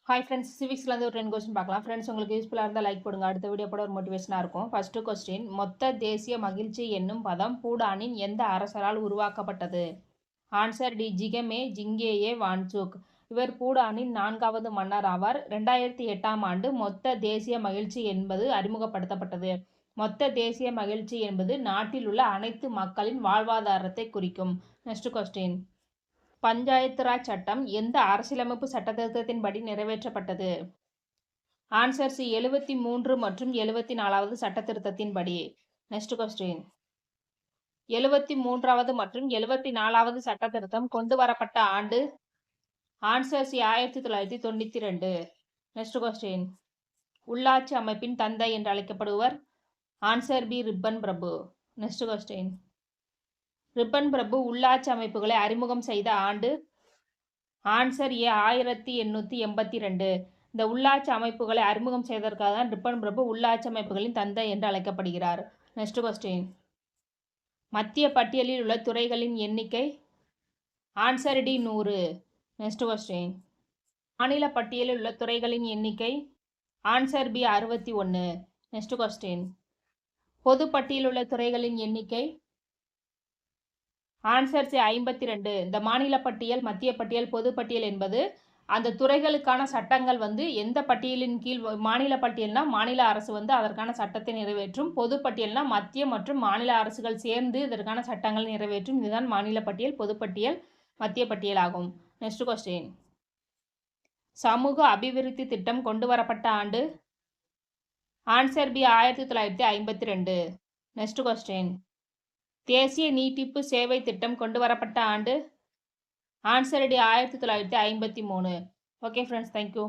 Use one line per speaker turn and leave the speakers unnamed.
Hi friends, சிவிக்ஸ்லேருந்து ஒரு 2 question பார்க்கலாம். Friends, உங்களுக்கு யூஸ்ஃபுல்லாக இருந்தால் லைக் போடுங்க. அடுத்த வீடியோ போட ஒரு மோட்டிவேஷனாக இருக்கும். ஃபர்ஸ்ட் கொஸ்டின், மொத்த தேசிய மகிழ்ச்சி என்னும் பதம் பூடானின் எந்த அரசரால் உருவாக்கப்பட்டது? Answer D. ஜிகமே ஜிங்கேயே வான்சுக். இவர் பூடானின் 4வது மன்னர் ஆவார். 2008ஆம் ஆண்டு மொத்த தேசிய மகிழ்ச்சி என்பது அறிமுகப்படுத்தப்பட்டது. மொத்த தேசிய மகிழ்ச்சி என்பது நாட்டில் உள்ள அனைத்து மக்களின் வாழ்வாதாரத்தை குறிக்கும். நெக்ஸ்ட் கொஸ்டின், பஞ்சாயத்து ராஜ் சட்டம் எந்த அரசியலமைப்பு சட்டத்திருத்தத்தின்படி நிறைவேற்றப்பட்டது? Answer C. 73 மற்றும் 74வது சட்டத்திருத்தத்தின்படி. நெக்ஸ்ட் கொஸ்டின், 73வது மற்றும் 74வது சட்டத்திருத்தம் கொண்டு வரப்பட்ட ஆண்டு? Answer C. 1992. நெக்ஸ்ட் கொஸ்டின், உள்ளாட்சி அமைப்பின் தந்தை என்று அழைக்கப்படுவர்? Answer B. ரிப்பன் பிரபு. நெக்ஸ்ட் கொஸ்டின், ரிப்பன் பிரபு உள்ளாட்சி அமைப்புகளை அறிமுகம் செய்த ஆண்டு? Answer A. 1882. இந்த உள்ளாட்சி அமைப்புகளை அறிமுகம் செய்ததற்காக தான் ரிப்பன் பிரபு உள்ளாட்சி அமைப்புகளின் தந்தை என்று அழைக்கப்படுகிறார். நெக்ஸ்ட் கொஸ்டின், மத்திய பட்டியலில் உள்ள துறைகளின் எண்ணிக்கை? Answer D. 100. நெக்ஸ்ட் கொஸ்டின், மாநில பட்டியலில் உள்ள துறைகளின் எண்ணிக்கை? Answer B. 61. நெக்ஸ்ட் கொஸ்டின், பொது பட்டியலில் உள்ள துறைகளின் எண்ணிக்கை? Answer C. 52. இந்த மாநில பட்டியல், மத்திய பட்டியல், பொது பட்டியல் என்பது அந்த துறைகளுக்கான சட்டங்கள் எந்த பட்டியலின் கீழ்? மாநில பட்டியல்னா மாநில அரசு அதற்கான சட்டத்தை நிறைவேற்றும். பொது பட்டியல்னா மத்திய மற்றும் மாநில அரசுகள் சேர்ந்து இதற்கான சட்டங்களை நிறைவேற்றும். இதுதான் மாநில பட்டியல், பொது பட்டியல், மத்திய பட்டியல் ஆகும். நெக்ஸ்ட் கொஸ்டின், சமூக அபிவிருத்தி திட்டம் கொண்டு வரப்பட்ட ஆண்டு? Answer B. 1952. நெக்ஸ்ட் கொஸ்டின், தேசிய நீட்டிப்பு சேவை திட்டம் கொண்டு வரப்பட்ட ஆண்டு? Answer D. 1953. Okay friends, thank you.